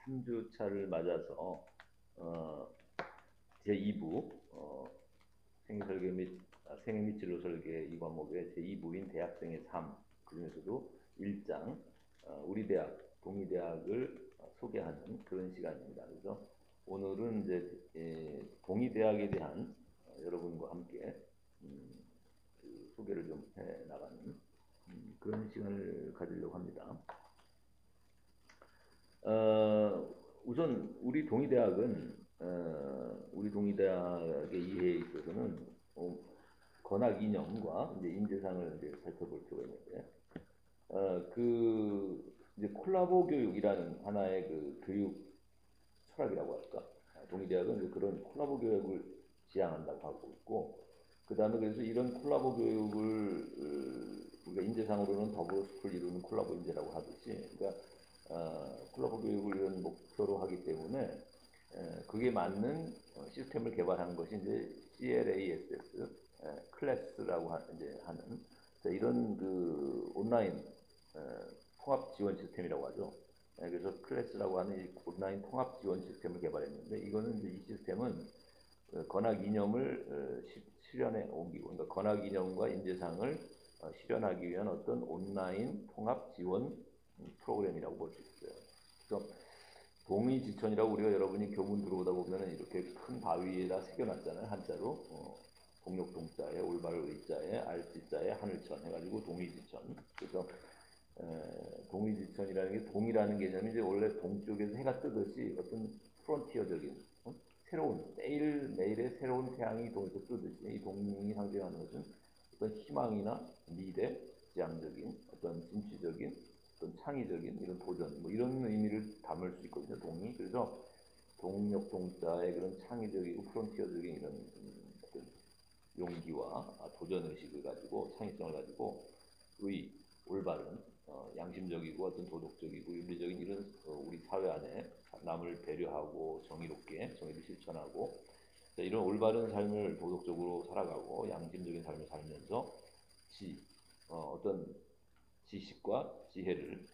3주차를 맞아서 제2부 생설계 및 생애 및 진로 설계 이 과목의 제2부인 대학생의 삶, 그중에서도 1장 우리 대학, 동의대학을 소개하는 그런 시간입니다. 그래서 오늘은 이제 동의대학에 대한 여러분과 함께 그 소개를 좀 해나가는 그런 시간을 가지려고 합니다. 우선 우리 동의대학의 이해에 있어서는 건학 이념과 이제 인재상을 이제 살펴볼 필요가 있는데, 그 이제 콜라보 교육이라는 하나의 그 교육 철학이라고 할까? 동의대학은 그런 콜라보 교육을 지향한다고 하고 있고, 그 다음에 그래서 이런 콜라보 교육을 우리가 인재상으로는 더불어 숲을 이루는 콜라보 인재라고 하듯이, 그러니까 콜라보 교육을 이런 목표로 하기 때문에 그게 맞는 시스템을 개발하는 것이 이제 CLASS, 클래스라고 이제 하는 이런 그 온라인 통합 지원 시스템이라고 하죠. 그래서 클래스라고 하는 이 온라인 통합 지원 시스템을 개발했는데, 이거는 이제 이 시스템은 건학 이념을 실현해 옮기고, 그러니까 건학 이념과 인재상을 실현하기 위한 어떤 온라인 통합 지원 프로그램이라고 볼 수 있어요. 그래서 동의지천이라고 우리가 여러분이 교문 들어오다 보면은 이렇게 큰 바위에다 새겨놨잖아요. 한자로 동력동자에 올바를 의자에 알지자에 하늘천 해가지고 동의지천. 그래서 동의지천이라는 게 동이라는 개념이 이제 원래 동쪽에서 해가 뜨듯이 어떤 프론티어적인 새로운 매일매일의 새로운 태양이 동에서 뜨듯이 이 동이 상징하는 것은 어떤 희망이나 미래, 지향적인 어떤 진취적인 어떤 창의적인 이런 도전 뭐 이런 의미를 담을 수 있거든요. 동이. 그래서 동력 동자의 그런 창의적이고 프론티어적인 이런 어떤 용기와 도전 의식을 가지고 창의성을 가지고 올바른 양심적이고 어떤 도덕적이고 윤리적인 이런 우리 사회 안에 남을 배려하고 정의를 실천하고 이런 올바른 삶을 도덕적으로 살아가고 양심적인 삶을 살면서 어떤 지식과 지혜를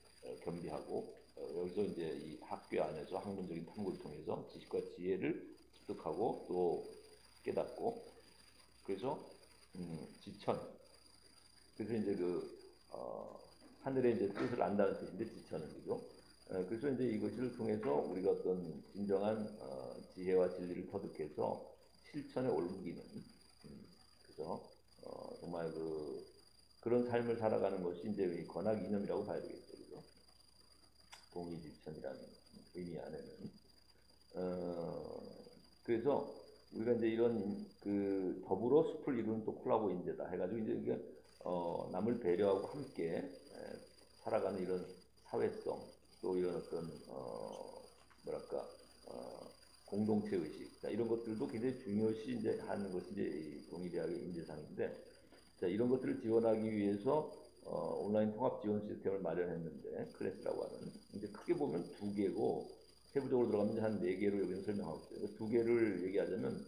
겸비하고 여기서 이제 이 학교 안에서 학문적인 탐구를 통해서 지식과 지혜를 습득하고 또 깨닫고 그래서 지천 그래서 이제 하늘의 이제 뜻을 안다는 뜻인데 지천은 그죠? 그래서 이제 이것을 통해서 우리가 어떤 진정한 지혜와 진리를 터득해서 실천에 옮기는 그래서 정말 그런 삶을 살아가는 것이 이제 이 건학 이념이라고 봐야 되겠죠, 그죠? 동의지천이라는 의미 안에는 그래서 우리가 이제 이런 더불어 숲을 이루는 또 콜라보 인재다 해가지고 이제 이게 남을 배려하고 함께 살아가는 이런 사회성 또 이런 어떤 뭐랄까 공동체 의식 이런 것들도 굉장히 중요시 이제 하는 것이 이제 이 동의대학의 인재상인데 자 이런 것들을 지원하기 위해서 온라인 통합 지원 시스템을 마련했는데 클래스라고 하는 이제 크게 보면 두 개고 세부적으로 들어가면 한 네 개로 여기는 설명하고 있어요. 두 개를 얘기하자면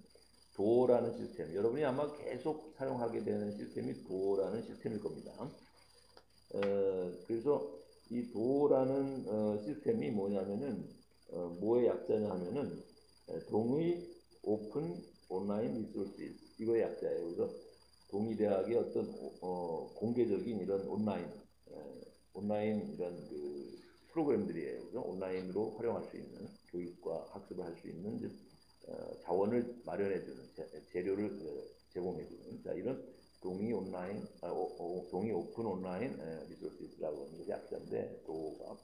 도어라는 시스템 여러분이 아마 계속 사용하게 되는 시스템이 도어라는 시스템일 겁니다. 그래서 이 도어라는 시스템이 뭐냐면은 뭐의 약자냐 하면은 동의 오픈 온라인 리소스 이거의 약자예요. 그래서 동의대학의 어떤 공개적인 이런 온라인 이런 프로그램들이에요. 그죠? 온라인으로 활용할 수 있는 교육과 학습을 할 수 있는 자원을 마련해주는 재료를 제공해주는 자 이런 동의 동의 오픈 온라인 리소스라고 하는 것이 약자인데 도어가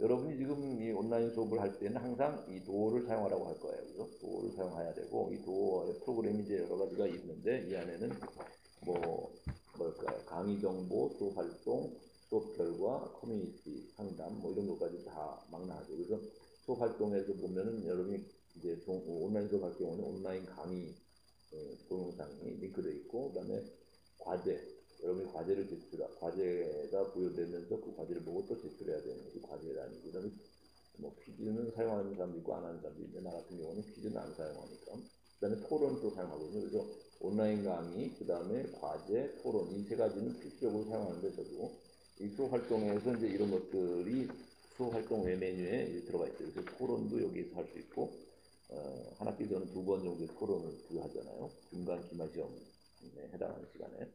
여러분이 지금 이 온라인 수업을 할 때는 항상 이 도어를 사용하라고 할 거예요. 그죠? 도어를 사용해야 되고 이 도어의 프로그램이 이제 여러 가지가 있는데 이 안에는 뭘까요? 강의 정보, 수업 활동, 수업 결과, 커뮤니티 상담 뭐 이런 것까지 다 망라하죠. 그래서 수업 활동에서 보면은 여러분이 이제 온라인 수업할 경우는 온라인 강의 동영상이 링크되어 있고 그다음에 여러분이 과제를 과제가 부여되면서 그 과제를 보고 또 제출해야 되는 것이 과제라는 거. 그다음에 뭐 퀴즈는 사용하는 사람도 있고 안 하는 사람도 있는데 나 같은 경우는 퀴즈는 안 사용하니까 그다음에 토론도 사용하거든요. 그래서 온라인 강의, 그다음에 과제, 토론 이 세 가지는 필수적으로 사용하는데 저도 이 수업 활동에서 이제 이런 것들이 수업 활동 외 메뉴에 이제 들어가 있어요. 그래서 토론도 여기서 할 수 있고, 한 학기 저는 2번 정도의 토론을 하잖아요. 중간 기말 시험에 해당하는 시간에.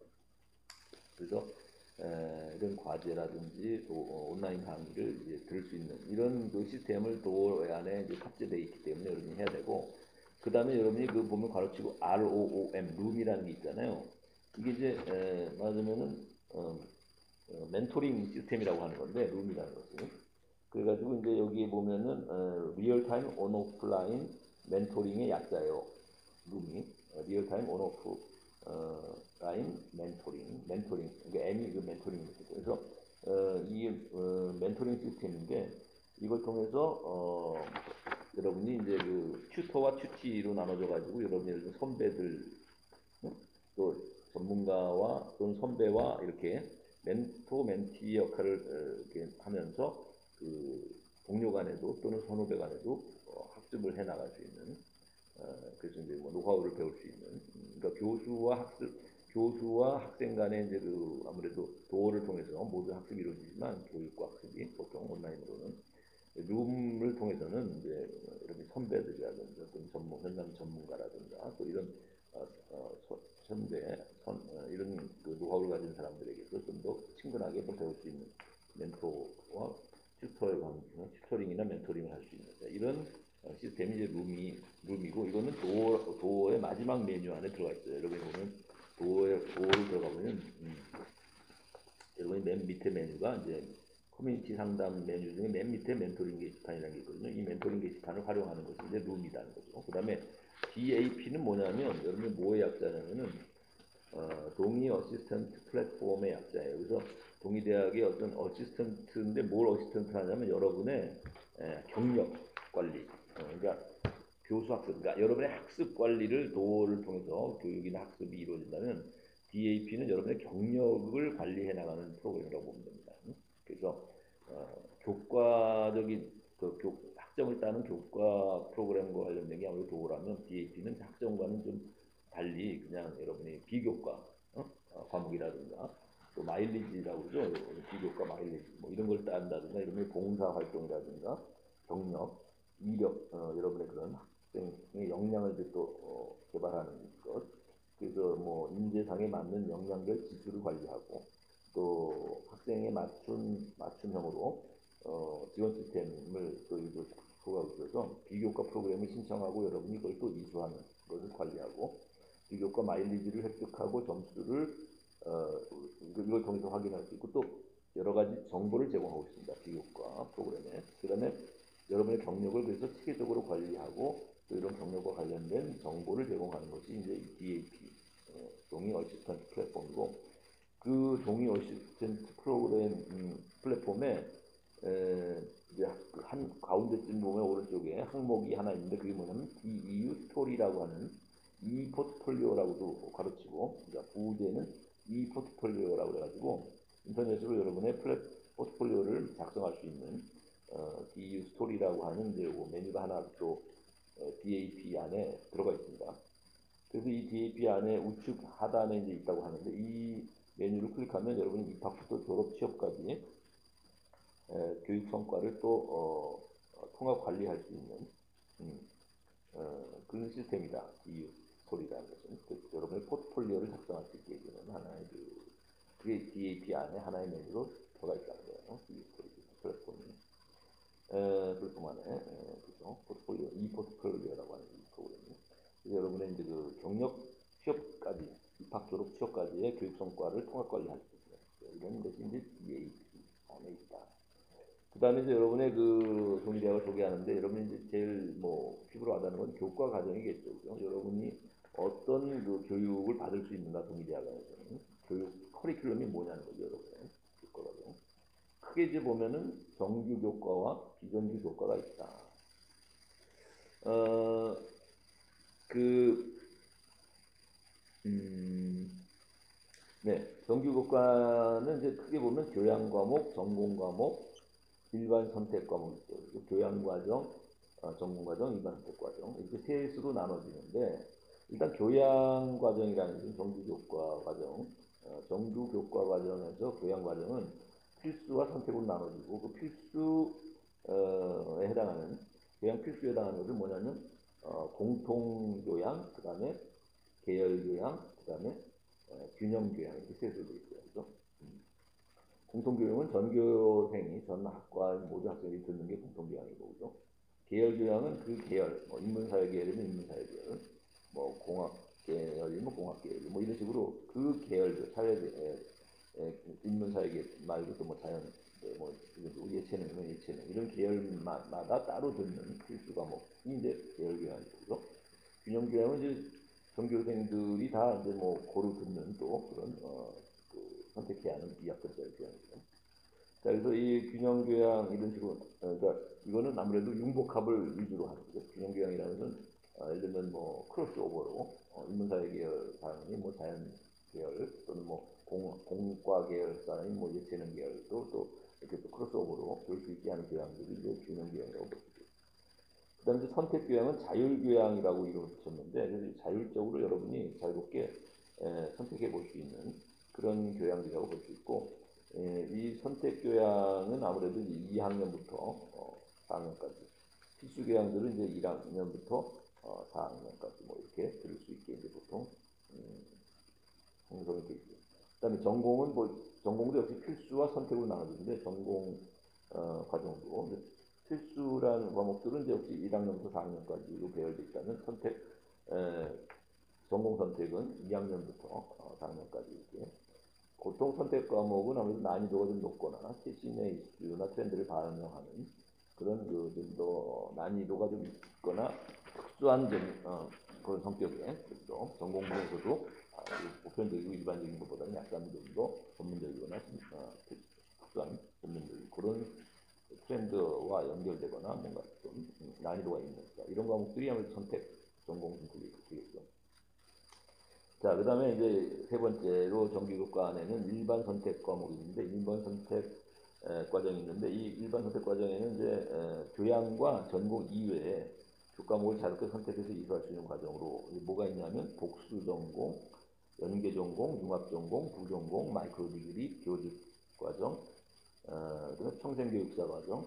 그래서 이런 과제라든지 또 온라인 강의를 이제 들을 수 있는 이런 그 시스템을 도어 안에 이제 탑재되어 있기 때문에 여러분이 해야 되고, 그 다음에 여러분이 그 보면 가로치고 ROOM, 룸이라는 게 있잖아요. 이게 이제 말하자면은 멘토링 시스템이라고 하는 건데, 룸이라는 것은. 그래가지고 이제 여기에 보면은 리얼타임 온오프라인 멘토링의 약자예요. 룸이 리얼타임 온오프 라인 멘토링 그러니까 M이 그 멘토링입니다. 그래서 이 멘토링 시스템인데 이걸 통해서 여러분이 이제 그 튜터와 튜티로 나눠져 가지고 여러분이 예를 들어 선배들 또 전문가와 또는 선배와 이렇게 멘토 멘티 역할을 이렇게 하면서 그 동료 간에도 또는 선후배 간에도 학습을 해 나갈 수 있는 그래서 이제 뭐 노하우를 배울 수 있는 그러니까 교수와 학생 간의 이제 그 아무래도 도어를 통해서 모든 학습이 이루어지지만 교육과 학습이 보통 온라인으로는 룸을 통해서는 이제 이렇게 선배들이라든가 어떤 현장 전문가라든가 또 이런 이런 그 노하우를 가진 사람들에게서 좀 더 친근하게 또 배울 수 있는 멘토와 튜터의 관계, 튜터링이나 멘토링을 할 수 있는 이런 시스템이 이제 룸이고 이거는 도어의 마지막 메뉴 안에 들어가 있어요. 여러분이 보면 도어를 들어가 보면 여러분이 맨 밑에 메뉴가 이제 커뮤니티 상담 메뉴 중에 맨 밑에 멘토링 게시판이라는 게 있거든요. 이 멘토링 게시판을 활용하는 것이 이제 룸이라는 거죠. 그 다음에 DAP는 뭐냐면 여러분이 뭐의 약자냐면은 동의 어시스턴트 플랫폼의 약자예요. 그래서 동의대학의 어떤 어시스턴트인데 뭘 어시스턴트 하냐면 여러분의 경력 관리, 그러니까 교수 학습, 그러니까 여러분의 학습 관리를 도어를 통해서 교육이나 학습이 이루어진다면 DAP는 여러분의 경력을 관리해 나가는 프로그램이라고 보면 됩니다. 그래서 교과적인 학점을 따는 교과 프로그램과 관련된 게 아무래도 도어라면 DAP는 학점과는 좀 달리 그냥 여러분이 비교과 과목이라든가 또 마일리지라고 그러죠. 비교과 마일리지 뭐 이런 걸 딴다든가 이런 봉사 활동이라든가 경력, 이력 여러분의 그런 학생의 역량을 또 개발하는 것 그래서 뭐 인재상에 맞는 역량별 지수를 관리하고 또 학생에 맞춤형으로 지원 시스템을 또 이거 소개하고 있어서 비교과 프로그램을 신청하고 여러분이 그걸 또 이수하는 것을 관리하고 비교과 마일리지를 획득하고 점수를 이걸 통해서 확인할 수 있고 또 여러 가지 정보를 제공하고 있습니다. 비교과 프로그램에. 그 다음에 여러분의 경력을 그래서 체계적으로 관리하고 또 이런 경력과 관련된 정보를 제공하는 것이 이제 DAP 동의 어시스턴트 플랫폼이고 그 동의 어시스턴트 프로그램 플랫폼에 이제 한 가운데쯤 보면 오른쪽에 항목이 하나 있는데 그게 뭐냐면 DEU 스토리라고 하는 이 포트폴리오라고도 가르치고 그러니까 부제는 이 포트폴리오라고 해가지고 인터넷으로 여러분의 포트폴리오를 작성할 수 있는 DEU 스토리라고 하는 이제 메뉴가 하나 또 DAP 안에 들어가 있습니다. 그래서 이 DAP 안에 우측 하단에 이제 있다고 하는데 이 메뉴를 클릭하면 여러분이 입학부터 졸업 취업까지 교육 성과를 또 통합 관리할 수 있는 그런 시스템이다. DEU 스토리라는 것은 여러분의 포트폴리오를 작성할 수 있게 해주는 하나의 그게 DAP 안에 하나의 메뉴로 들어가 있다는 거예요. DEU 스토리 플랫폼이. 플랫폼 안에 그죠? 포트폴리오, 이 포트폴리오라고 하는 이 프로그램이 여러분의 이제 그 경력 취업까지 입학 졸업 취업까지의 교육 성과를 통합 관리할 수 있어요. 이런 것이 이제 DAP 안에 있다. 그 다음에 이제 여러분의 그 동의대학을 소개하는데 여러분이 이제 제일 뭐 피부로 와닿는 건 교과 과정이겠죠. 그죠? 여러분이 어떤 그 교육을 받을 수 있는가 동의대학에서는 교육 커리큘럼이 뭐냐는 거죠, 여러분의 교과 과정. 크게 이제 보면은 정규 교과와 비정규 교과가 있다. 네, 정규 교과는 이제 크게 보면 교양 과목, 전공 과목, 일반 선택 과목이 있죠. 교양 과정, 전공 과정, 일반 선택 과정 이렇게 셋으로 나눠지는데 일단 교양 과정이라는 것은 정규 교과 과정, 정규 교과 과정에서 교양 과정은 필수와 선택으로 나눠지고 그 필수 해당하는 교양 필수에 해당하는 것은 뭐냐면 공통교양, 그 다음에 계열교양, 그 다음에 균형교양 이렇게 셋으로 되어 있어요. 그죠? 공통교양은 전교생이 전 학과 모든 학생들이 듣는 게 공통교양이고, 그죠? 계열교양은 그 계열, 뭐 인문사회 계열이면 인문사회 계열, 뭐 공학 계열이면 공학 계열, 뭐 이런 식으로 그 계열들 사회 인문사회 계열 말고 또 뭐 자연 뭐 예체능이면 예체능 이런 계열마다 따로 듣는 필수 과목이 이제 계열교양이고, 균형교양은 이제 전교생들이 다 이제 뭐 고루 듣는 또 그런 그 선택해야 하는 2학년짜리 교양이죠. 자, 그래서 이 균형교양 이런 식으로 그러니까 이거는 아무래도 융복합을 위주로 하는 거죠. 균형교양이라는 것은 예를 들면 뭐 크로스오버로 인문사회 계열 사람이 뭐 자연 계열 또는 뭐 공과 계열 사람이 뭐 예체능 계열도 또 이렇게 또 크로스오버로 볼 수 있게 하는 교양들이 이제 균형교양이라고 볼 수 있죠. 그다음에 이제 선택교양은 자율교양이라고 이름을 붙였는데 그래서 자율적으로 여러분이 자유롭게 선택해 볼 수 있는 그런 교양이라고 볼 수 있고, 이 선택교양은 아무래도 2학년부터 4학년까지 필수 교양들은 이제 1학년부터 4학년까지 뭐 이렇게 들을 수 있게 이제 보통 형성이 되어 있고요. 그다음에 전공은 뭐 전공도 역시 필수와 선택으로 나눠지는데 전공 과정도 필수라는 과목들은 이제 역시 1학년부터 4학년까지로 배열되어 있다면 선택 에, 전공 선택은 2학년부터 4학년까지 이렇게 보통 선택 과목은 아무래도 난이도가 좀 높거나 최신의 이슈나 트렌드를 반영하는 그런 그좀더 난이도가 좀 있거나 특수한 그런 성격의 그렇죠. 전공 중에서도 보편적이고 일반적인 것보다는 약간 좀 더 전문적이거나 특수한 전문적인 그런 트렌드와 연결되거나 뭔가 좀 난이도가 있는 이런 과목들이 아무래도 선택 전공 선택이 되겠죠. 자, 그 다음에 이제 세 번째로 정규교과 안에는 일반 선택 과목이 있는데 일반 선택 과정이 있는데 이 일반 선택 과정에는 이제 교양과 전공 이외에 교과목을 자유롭게 선택해서 이수할 수 있는 과정으로 뭐가 있냐면 복수 전공, 연계 전공, 융합 전공, 부전공, 마이크로 디그리, 교직 과정, 그다음에 평생교육사 과정,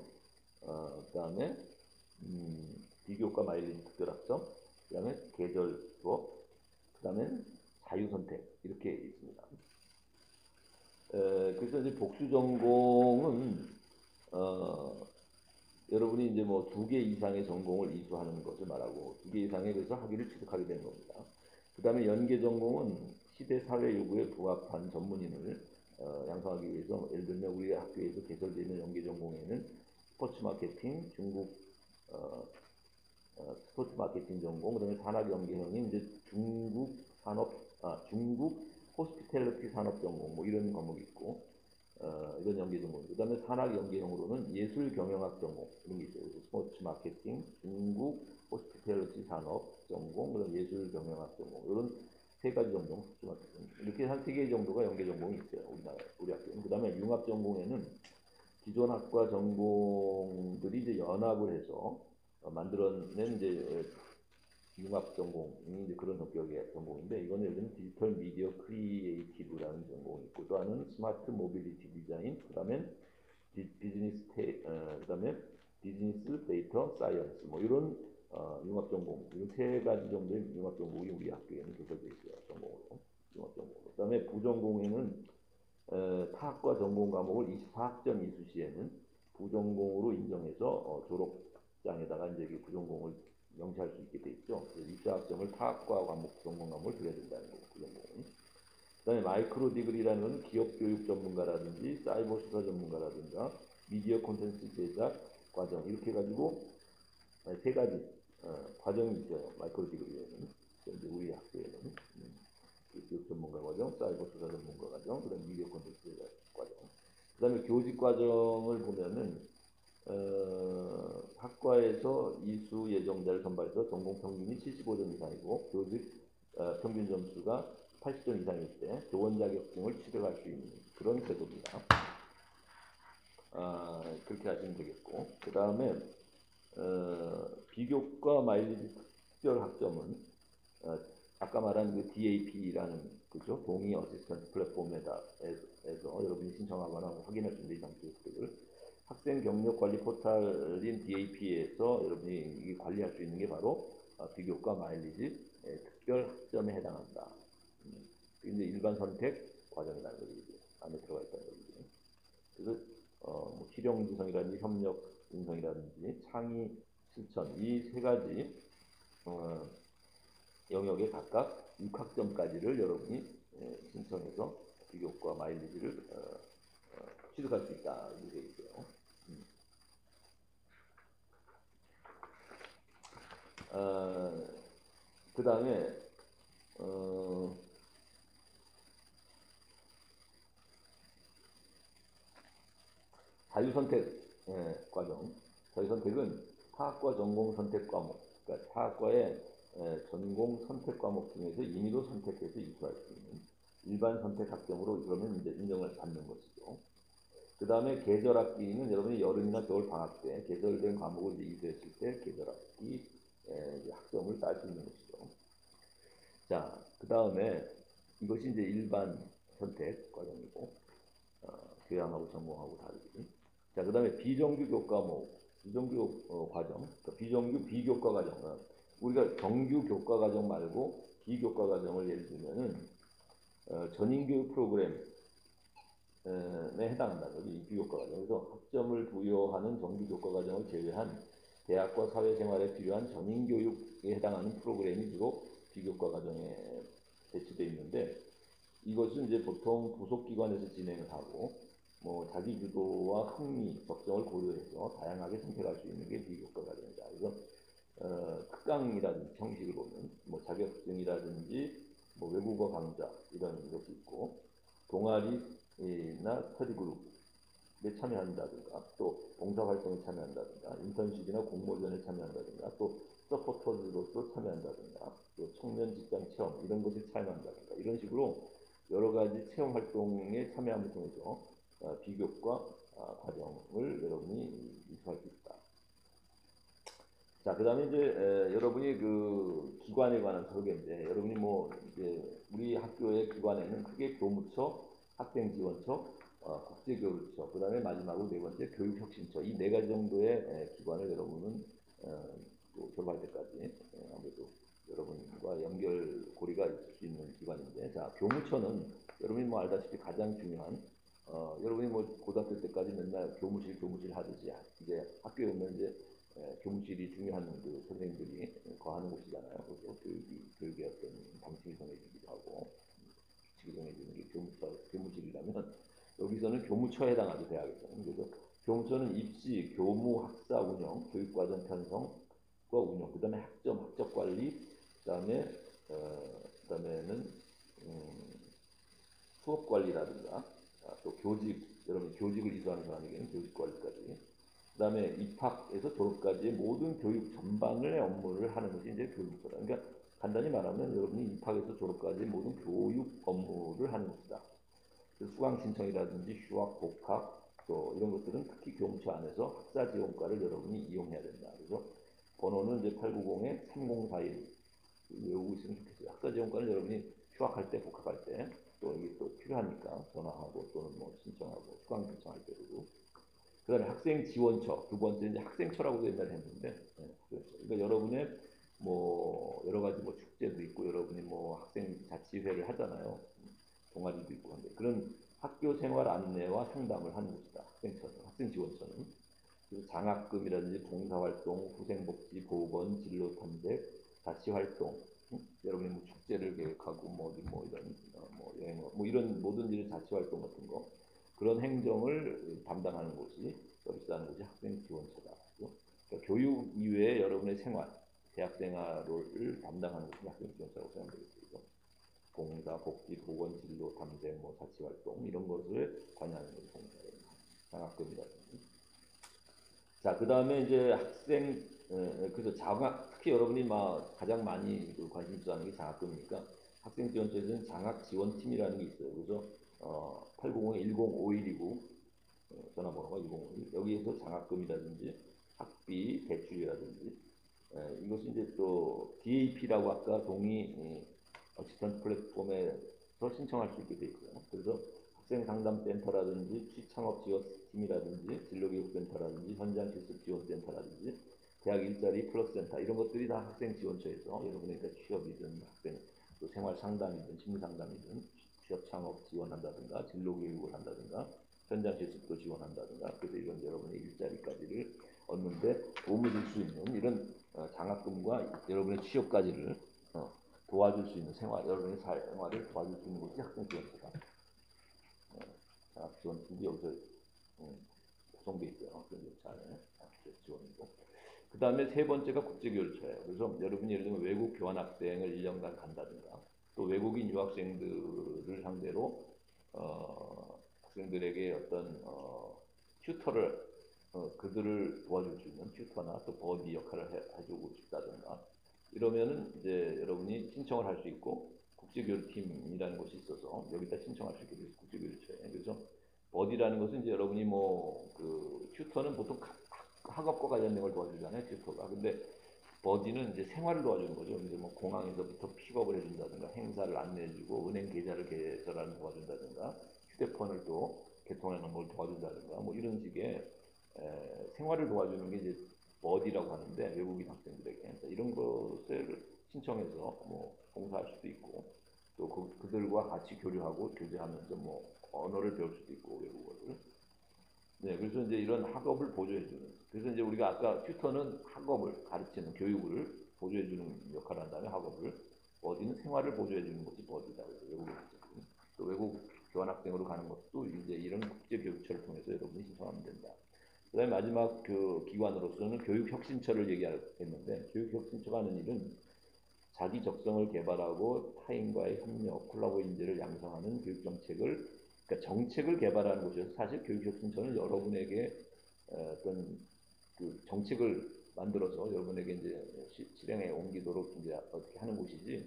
그다음에 비교과 마일리지 특별학점, 그다음에 계절 수업, 그다음에 자유선택 이렇게 있습니다. 그래서 이제 복수 전공은 여러분이 이제 뭐 2개 이상의 전공을 이수하는 것을 말하고 2개 이상의 그래서 학위를 취득하게 되는 겁니다. 그다음에 연계 전공은 시대 사회 요구에 부합한 전문인을 양성하기 위해서 예를 들면 우리 학교에서 개설되는 연계 전공에는 스포츠 마케팅, 중국 스포츠 마케팅 전공, 그다음에 산학 연계형인 이제 중국 호스피텔리티 산업 전공 뭐 이런 과목이 있고 이런 연계 전공. 그다음에 산학 연계형으로는 예술 경영학 전공 이런 게 있어요. 스포츠 마케팅, 중국 호스피텔리티 산업 전공, 그다음 예술 경영학 전공 이런 세 가지 전공 이렇게 한 세 개 정도가 연계 전공이 있어요. 우리 학교는. 그다음에 융합 전공에는 기존 학과 전공들이 이제 연합을 해서 만들어낸 이제 융합 전공이 이제 그런 성격의 전공인데 이거는 예를 들면 디지털 미디어 크리에이티브라는 전공이 있고 또 하나는 스마트 모빌리티 디자인, 그다음에 그다음에 비즈니스 데이터 사이언스 뭐 이런 융합 전공 이런 세 가지 정도의 융합 전공이 우리 학교에는 개설되어 있어요. 전공으로 융합 전공으로. 그다음에 부전공에는 타학과 전공 과목을 24학점 이수 시에는 부전공으로 인정해서 졸업장에다가 이제 부전공을 명시할 수 있게 돼 있죠. 24학점을 타학과 과목 전공 과목을 드려야 된다는 거고 부전공은. 그다음에 마이크로 디그리라는 건 기업 교육 전문가라든지 사이버 수사 전문가라든가 미디어 콘텐츠 제작 과정 이렇게 해가지고 세 가지 과정이 있어요. 마이크로 디그리에는 우리 학교에는. 교육 전문가 과정, 사이버 수사 전문가 과정, 그다음 미디어 콘텐츠 과정. 그다음에 교직 과정을 보면은 학과에서 이수 예정자를 선발해서 전공 평균이 75점 이상이고 교직 평균 점수가 80점 이상일 때 교원 자격증을 취득할 수 있는 그런 제도입니다. 그렇게 하시면 되겠고, 그 다음에 비교과 마일리지 특별 학점은 아까 말한 그 DAP라는 그죠 동의 어시스턴트 플랫폼에서 여러분이 신청하거나 확인할 수 있는 이상 교육들을 학생 경력 관리 포털인 DAP에서 여러분이 이게 관리할 수 있는 게 바로 비교과 마일리지 특별 학점에 해당한다. 이제 일반 선택 과정이라는 거지, 이제 안에 들어가 있다는 거지. 그래서 뭐 실용 인성이라든지 협력 인성이라든지 창의 실천 이 세 가지 어, 영역에 각각 6학점까지를 여러분이 신청해서 비교과 마일리지를 취득할 수 있다 이렇게 돼 있어요. 그 다음에 자유선택 과정. 자유선택은 사학과 전공 선택 과목, 그러니까 사학과의 전공 선택 과목 중에서 임의로 선택해서 이수할 수 있는 일반 선택 학점으로 그러면 이제 인정을 받는 것이죠. 그 다음에 계절학기는 여러분이 여름이나 겨울 방학 때 계절된 과목을 이제 이수했을 때 계절학기 학점을 딸 수 있는 것이죠. 자, 그 다음에 이것이 이제 일반 선택 과정이고 교양하고 전공하고 다르지. 자, 그 다음에 비정규 교과목, 비정규 과정, 그러니까 비정규 비교과 과정. 우리가 정규 교과 과정 말고 비교과 과정을 예를 들면은 전인교육 프로그램에 해당한다는 거지, 이 비교과 과정. 그래서 학점을 부여하는 정규 교과 과정을 제외한 대학과 사회생활에 필요한 전인교육에 해당하는 프로그램이 주로 비교과 과정에 배치되어 있는데 이것은 이제 보통 부속기관에서 진행을 하고 뭐 자기 주도와 흥미, 적성을 고려해서 다양하게 선택할 수 있는 게 비교과 과정이다. 그래서 특강이라든지 형식을 보면 뭐 자격증이라든지 뭐 외국어 강좌 이런 것이 있고 동아리나 스터디 그룹에 참여한다든가 또 봉사활동에 참여한다든가 인턴십이나 공모전에 참여한다든가 또 서포터즈로서 참여한다든가 또 청년 직장 체험 이런 것에 참여한다든가 이런 식으로 여러 가지 체험 활동에 참여함을 통해서 비교과 과정을 여러분이 이수할 수 있다. 자, 그 다음에 이제 여러분이 그 기관에 관한 설계인데 여러분이 뭐 이제 우리 학교의 기관에는 크게 교무처, 학생지원처, 국제교류처, 그 다음에 마지막으로 네 번째 교육혁신처 이 네 가지 정도의 기관을 여러분은 또 졸업할 때까지 아무래도 여러분과 연결고리가 있을 수 있는 기관인데, 자, 교무처는 여러분이 뭐 알다시피 가장 중요한 여러분이 뭐 고등학교 때까지 맨날 교무실 하듯이 이제 학교에 오면 이제 교무실이 중요한 그 선생님들이 거하는 곳이잖아요. 그래서 교육의 어떤 방식이 정해지기도 하고 규칙이 정해지는 게 교무실이라면 여기서는 교무처에 해당하죠, 대학에서는. 그래서 교무처는 입시, 교무, 학사 운영, 교육과정 편성과 운영, 그 다음에 학점, 학적 관리, 그 다음에 그다음에는 수업 관리라든가 또 교직, 여러분 교직을 이수하는 사람에게는 교직 관리까지. 그 다음에 입학에서 졸업까지의 모든 교육 전반의 업무를 하는 것이 이제 교육부다. 그러니까 간단히 말하면 여러분이 입학에서 졸업까지 모든 교육 업무를 하는 것이다. 수강 신청이라든지 휴학, 복학 또 이런 것들은 특히 교무처 안에서 학사 지원과를 여러분이 이용해야 된다. 그래서 번호는 이제 890-3041 외우고 있으면 좋겠어요. 학사 지원과는 여러분이 휴학할 때, 복학할 때 또 이게 또 필요하니까 전화하고 또는 뭐 신청하고 수강 신청할 때도. 그다음에 학생 지원처 두 번째 이제 학생처라고도 옛날에 했는데 그렇죠. 그러니까 여러분의 뭐 여러 가지 뭐 축제도 있고 여러분이 뭐 학생 자치회를 하잖아요. 동아리도 있고 한데 그런 학교 생활 안내와 상담을 하는 곳이다. 학생처는 학생 지원처는. 그래서 장학금이라든지 봉사활동, 후생복지, 보건, 진로 탐색, 자치활동, 여러분이 뭐 축제를 계획하고 뭐 이런 뭐 여행 뭐 이런 모든 일을 자치활동 같은 거 그런 행정을 담당하는 곳이 서비스하는 곳이 학생지원처다. 그러니까 교육 이외에 여러분의 생활, 대학 생활을 담당하는 곳이 학생지원처라고 생각하면 되겠습니다. 봉사, 복지, 보건, 진로, 탐색, 뭐 자치활동 이런 것을 관여하는 것이 장학금이라든지. 자, 그 다음에 이제 학생 그래서 장학 특히 여러분이 막 가장 많이 관심 있어하는 게 장학금이니까 학생지원처에서는 장학지원팀이라는 게 있어요. 그래서 890-1051이고 전화번호가 1051 여기에서 장학금이라든지 학비 대출이라든지 이것이 이제 또 DAP라고 아까 동의 어시스턴트 플랫폼에서 신청할 수 있게 돼 있고요. 그래서 학생 상담센터라든지 취창업 지원 팀이라든지 진로교육센터라든지 현장 실습 지원센터라든지 대학 일자리 플러스 센터 이런 것들이 다 학생 지원처에서 여러분의 취업이든 학생 또 생활 상담이든 심리 상담이든 취업 창업 지원한다든가 진로 교육을 한다든가 현장 실습도 지원한다든가 그래서 이런 여러분의 일자리까지를 얻는데 도움을 줄 수 있는 이런 장학금과 여러분의 취업까지를 도와줄 수 있는 여러분의 생활을 도와줄 수 있는 것이 학생 지원처다. 장학 지원 투기 여기서 구성돼 있고요. 그런 잘 지원이고. 그 다음에 세 번째가 국제교류처예요. 그래서 여러분이 예를 들면 외국 교환학생을 1년간 간다든가 또 외국인 유학생들을 상대로 학생들에게 어떤 튜터를 그들을 도와줄 수 있는 튜터나 또 버디 역할을 해주고 싶다든가 이러면은 이제 여러분이 신청을 할 수 있고 국제교류팀이라는 곳이 있어서 여기다 신청할 수 있게 돼서 국제교류처에 그래서 버디라는 것은 이제 여러분이 뭐 그 튜터는 보통 학업과 관련된 걸 도와주잖아요 튜터가 근데 버디는 이제 생활을 도와주는 거죠. 이제 뭐 공항에서부터 픽업을 해준다든가 행사를 안내해주고 은행 계좌를 개설하는 도와준다든가 휴대폰을 또 개통하는 걸 도와준다든가 뭐 이런 식의 생활을 도와주는 게 이제 버디라고 하는데 외국인 학생들에게 이런 것을 신청해서 뭐 봉사할 수도 있고 또 그들과 같이 교류하고 교제하면서 뭐 언어를 배울 수도 있고 외국어를 네, 그래서 이제 이런 학업을 보조해주는. 그래서 이제 우리가 아까 튜터는 학업을 가르치는 교육을 보조해주는 역할을 한다면 학업을 버디는 생활을 보조해주는 것이 버디다. 그래서 또 외국 교환학생으로 가는 것도 이제 이런 국제교육처를 통해서 여러분이 신청하면 된다. 그다음에 마지막 그 기관으로서는 교육혁신처를 얘기했는데 교육혁신처가 하는 일은 자기 적성을 개발하고 타인과의 협력, 콜라보 인재를 양성하는 교육정책을 그러니까 정책을 개발하는 곳이어서 사실 교육혁신처는 여러분에게 어떤 그 정책을 만들어서 여러분에게 이제 실행에 옮기도록 이제 어떻게 하는 곳이지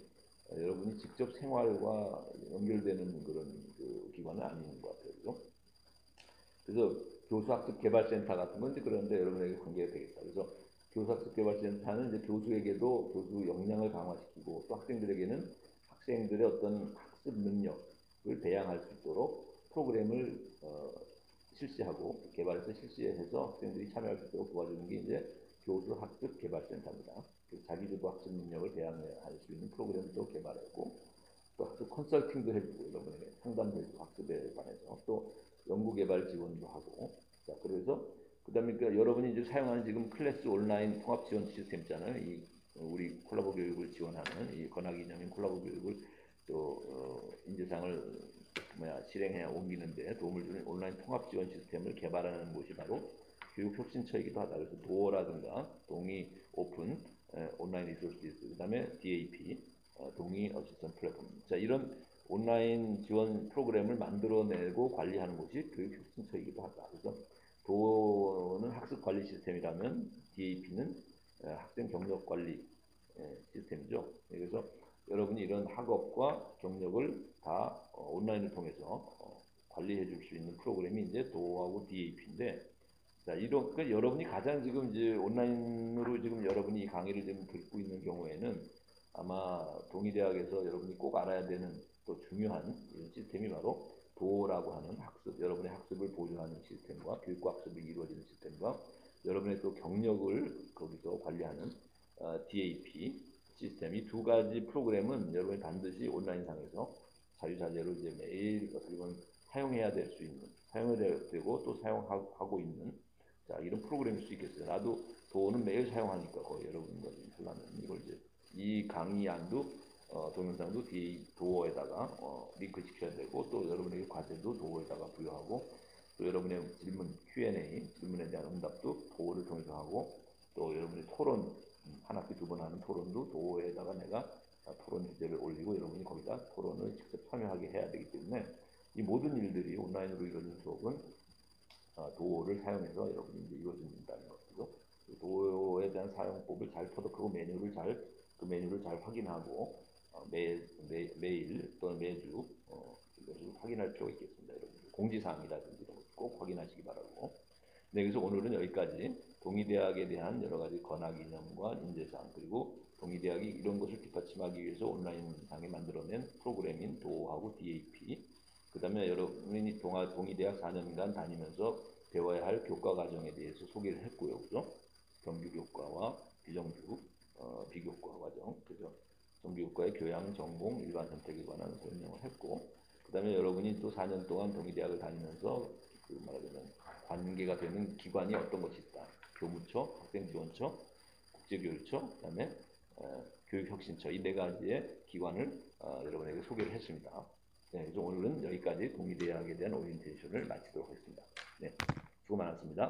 여러분이 직접 생활과 연결되는 그런 그 기관은 아닌 것 같아요. 그죠? 그래서 교수학습개발센터 같은 건 이제 그런데 여러분에게 관계가 되겠다. 그래서 교수학습개발센터는 이제 교수에게도 교수 역량을 강화시키고 또 학생들에게는 학생들의 어떤 학습 능력을 배양할 수 있도록 프로그램을 실시하고 개발해서 실시해서 학생들이 참여할 수 있도록 도와주는 게 이제 교수학습개발센터입니다. 자기주도 학습 능력을 배양할 수 있는 프로그램도 개발하고 또 학습 컨설팅도 해주고 여러분에게 상담도 해주고 학습에 관해서 또 연구개발 지원도 하고 자 그래서 그다음에 그러니까 여러분이 이제 사용하는 지금 클래스 온라인 통합 지원 시스템 있잖아요. 이 우리 콜라보 교육을 지원하는 이 권학 이념인 콜라보 교육을 또 인재상을 실행해 옮기는데 도움을 주는 온라인 통합 지원 시스템을 개발하는 곳이 바로 교육혁신처이기도 하다. 그래서 도어라든가 동의 오픈 온라인 리소스스 그다음에 DAP 동의 어시스턴 플랫폼. 자 이런 온라인 지원 프로그램을 만들어내고 관리하는 곳이 교육혁신처이기도 하다. 그래서 도어는 학습 관리 시스템이라면 DAP는 학생 경력 관리 시스템이죠. 그래서 여러분이 이런 학업과 경력을 다 온라인을 통해서 관리해 줄 수 있는 프로그램이 이제 도어하고 DAP인데 자, 그러니까 여러분이 가장 지금 이제 온라인으로 지금 여러분이 이 강의를 지금 듣고 있는 경우에는 아마 동의대학에서 여러분이 꼭 알아야 되는 또 중요한 이런 시스템이 바로 도어라고 하는 학습, 여러분의 학습을 보조하는 시스템과 교육과 학습이 이루어지는 시스템과 여러분의 또 경력을 거기서 관리하는 DAP 시스템 이 두 가지 프로그램은 여러분이 반드시 온라인상에서 자유자재로 이제 매일 어떻게 보면 사용해야 될 수 있는, 사용해야 되고 또 사용하고 있는 자 이런 프로그램일 수 있겠어요. 나도 도어는 매일 사용하니까 거의 여러분들 하려면 이걸 이제 이 강의안도 동영상도 도어에다가 링크 시켜야 되고 또 여러분에게 과제도 도어에다가 부여하고 또 여러분의 질문 Q&A 질문에 대한 응답도 도어를 통해서 하고 또 여러분의 토론 한 학기 두 번 하는 토론도 도어에다가 내가 토론 주제를 올리고 여러분이 거기다 토론을 직접 참여하게 해야 되기 때문에 이 모든 일들이 온라인으로 이루어진 수업은 도어를 사용해서 여러분이 이제 이루어진다는 것이죠. 도어에 대한 사용법을 잘 터득하고 그 메뉴를 잘 확인하고 매일 또는 매주 이것을 확인할 필요가 있겠습니다. 여러분 공지사항이라든지 이런 꼭 확인하시기 바라고. 네, 그래서 오늘은 여기까지 동의대학에 대한 여러 가지 권학 이념과 인재사항 그리고 동의대학이 이런 것을 뒷받침하기 위해서 온라인상에 만들어낸 프로그램인 도어하고 DAP 그 다음에 여러분이 동의대학 4년간 다니면서 배워야 할 교과 과정에 대해서 소개를 했고요. 그죠? 정규 교과와 비정규, 비교과 과정. 그죠? 정규 교과의 교양, 전공, 일반 선택에 관한 설명을 했고, 그 다음에 여러분이 또 4년 동안 동의대학을 다니면서 그 말하자면 관계가 되는 기관이 어떤 것이 있다. 교무처, 학생지원처, 국제교육처, 그 다음에 교육혁신처 이 네 가지의 기관을 여러분에게 소개를 했습니다. 네, 그래서 오늘은 여기까지 동의대학에 대한 오리엔테이션을 마치도록 하겠습니다. 네, 수고 많았습니다.